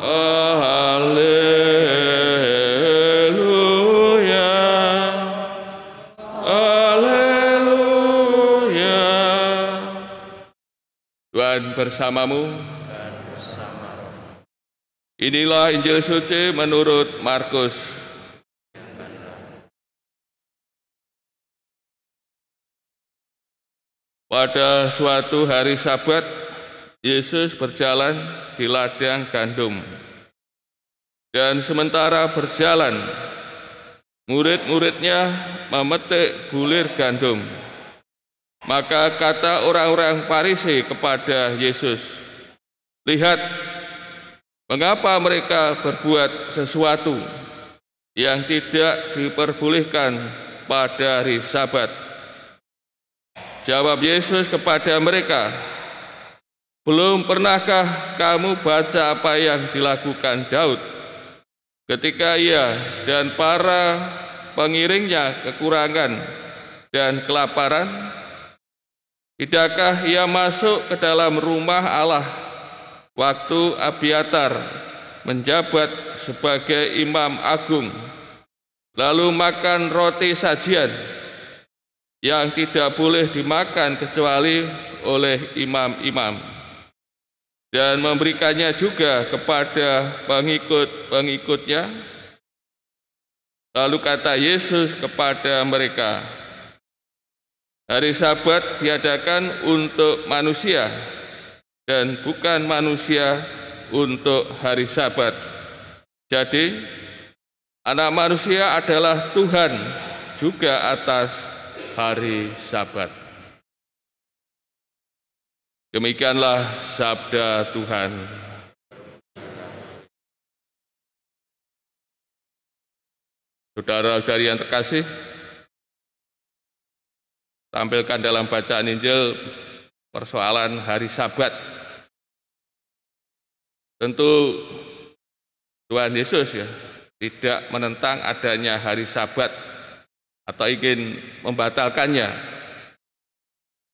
Haleluya. Haleluya. Tuhan bersamamu. Inilah Injil suci menurut Markus. Pada suatu hari Sabat, Yesus berjalan di ladang gandum. Dan sementara berjalan, murid-muridnya memetik bulir gandum. Maka kata orang-orang Farisi kepada Yesus, "Lihat, mengapa mereka berbuat sesuatu yang tidak diperbolehkan pada hari Sabat?" Jawab Yesus kepada mereka, "Belum pernahkah kamu baca apa yang dilakukan Daud ketika ia dan para pengiringnya kekurangan dan kelaparan? Tidakkah ia masuk ke dalam rumah Allah waktu Abiatar menjabat sebagai imam agung, lalu makan roti sajian yang tidak boleh dimakan kecuali oleh imam-imam, dan memberikannya juga kepada pengikut-pengikutnya?" Lalu kata Yesus kepada mereka, "Hari Sabat diadakan untuk manusia, dan bukan manusia untuk hari Sabat. Jadi, Anak Manusia adalah Tuhan juga atas hari Sabat." Demikianlah sabda Tuhan. Saudara-saudari yang terkasih, tampilkan dalam bacaan Injil persoalan hari Sabat. Tentu Tuhan Yesus tidak menentang adanya hari Sabat atau ingin membatalkannya.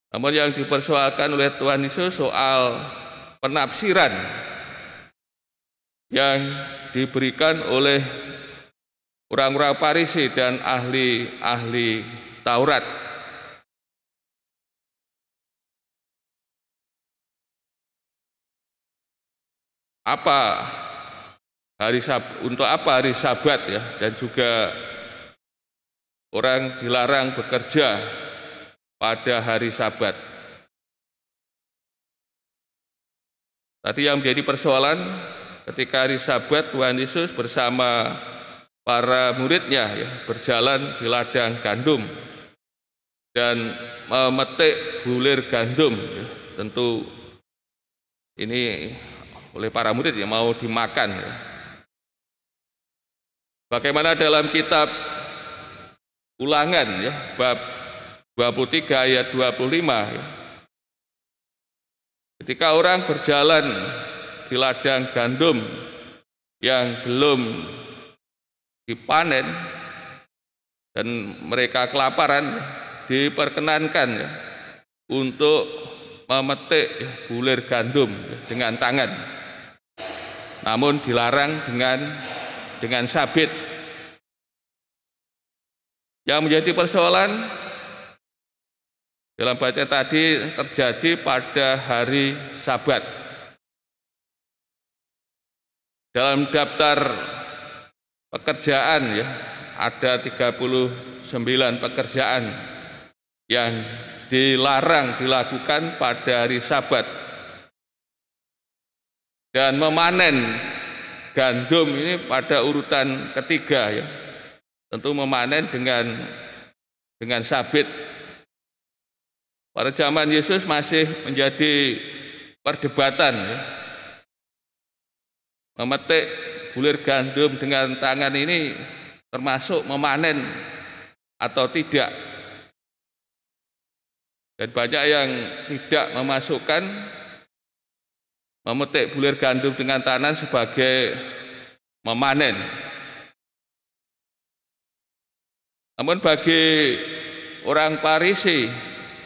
Namun yang dipersoalkan oleh Tuhan Yesus soal penafsiran yang diberikan oleh orang-orang Farisi dan ahli-ahli Taurat. Apa hari Sabat, untuk apa hari Sabat dan juga orang dilarang bekerja pada hari Sabat. Tadi yang menjadi persoalan ketika hari Sabat Tuhan Yesus bersama para muridnya berjalan di ladang gandum dan memetik bulir gandum. Tentu ini oleh para murid mau dimakan. Bagaimana dalam kitab Ulangan bab 23 ayat 25, ketika orang berjalan di ladang gandum yang belum dipanen dan mereka kelaparan, diperkenankan untuk memetik bulir gandum dengan tangan, namun dilarang dengan sabit. Yang menjadi persoalan dalam baca tadi terjadi pada hari Sabat. Dalam daftar pekerjaan ada 39 pekerjaan yang dilarang dilakukan pada hari Sabat. Dan memanen gandum ini pada urutan ketiga tentu memanen dengan sabit. Pada zaman Yesus masih menjadi perdebatan memetik bulir gandum dengan tangan ini termasuk memanen atau tidak. Dan banyak yang tidak memasukkan memetik bulir gandum dengan tangan sebagai memanen. Namun bagi orang Farisi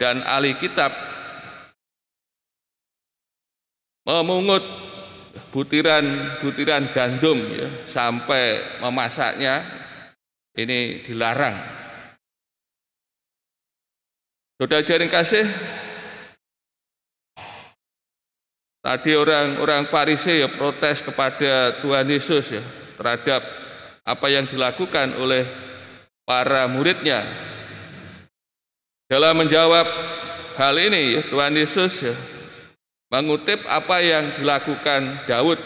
dan ahli kitab, memungut butiran gandum ya, sampai memasaknya ini dilarang. Saudara-saudara yang kasih, tadi orang Farisi ya protes kepada Tuhan Yesus ya terhadap apa yang dilakukan oleh para muridnya. Dalam menjawab hal ini ya, Tuhan Yesus ya mengutip apa yang dilakukan Daud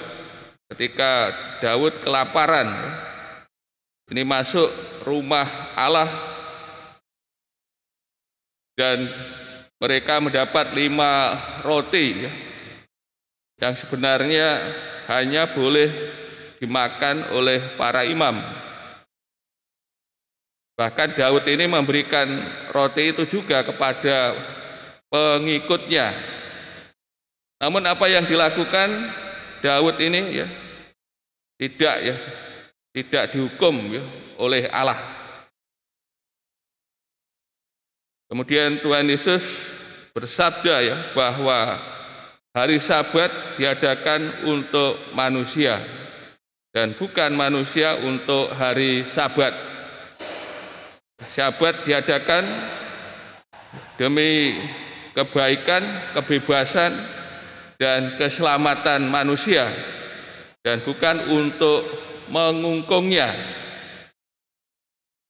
ketika Daud kelaparan. Ini masuk rumah Allah dan mereka mendapat 5 roti ya, yang sebenarnya hanya boleh dimakan oleh para imam. Bahkan Daud ini memberikan roti itu juga kepada pengikutnya. Namun apa yang dilakukan Daud ini ya tidak dihukum ya oleh Allah. Kemudian Tuhan Yesus bersabda ya bahwa hari Sabat diadakan untuk manusia dan bukan manusia untuk hari Sabat. Sabat diadakan demi kebaikan, kebebasan dan keselamatan manusia dan bukan untuk mengungkungnya.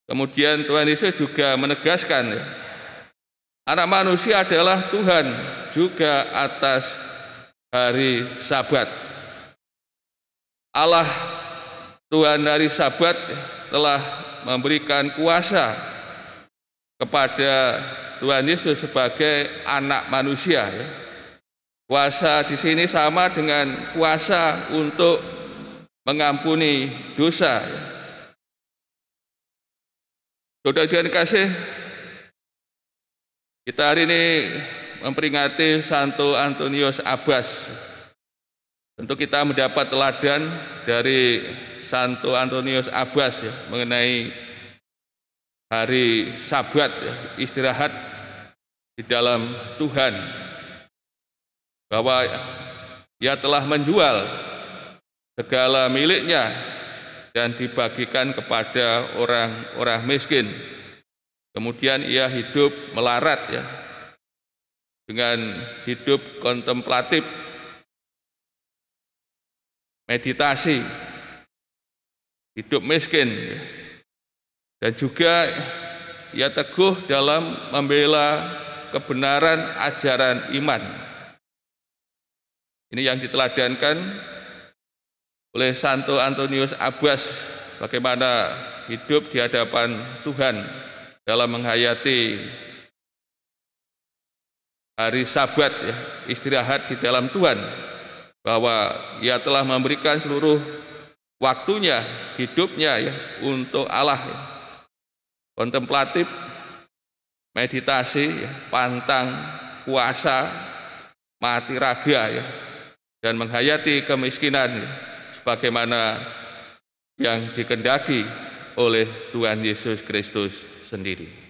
Kemudian Tuhan Yesus juga menegaskan anak manusia adalah Tuhan juga atas hari Sabat. Allah Tuhan hari Sabat telah memberikan kuasa kepada Tuhan Yesus sebagai anak manusia ya. Kuasa di sini sama dengan kuasa untuk mengampuni dosa. Saudara-saudara kasih, kita hari ini memperingati Santo Antonius Abbas. Tentu kita mendapat teladan dari Santo Antonius Abbas ya, mengenai hari Sabat ya, istirahat di dalam Tuhan. Bahwa ia telah menjual segala miliknya dan dibagikan kepada orang-orang miskin. Kemudian ia hidup melarat ya, dengan hidup kontemplatif, meditasi, hidup miskin, dan juga ia teguh dalam membela kebenaran ajaran iman. Ini yang diteladankan oleh Santo Antonius Abbas, bagaimana hidup di hadapan Tuhan dalam menghayati hari Sabat ya, istirahat di dalam Tuhan, bahwa ia telah memberikan seluruh waktunya, hidupnya ya untuk Allah ya. Kontemplatif, meditasi, ya, pantang, puasa, mati raga ya, dan menghayati kemiskinan ya, sebagaimana yang dikehendaki oleh Tuhan Yesus Kristus sendiri.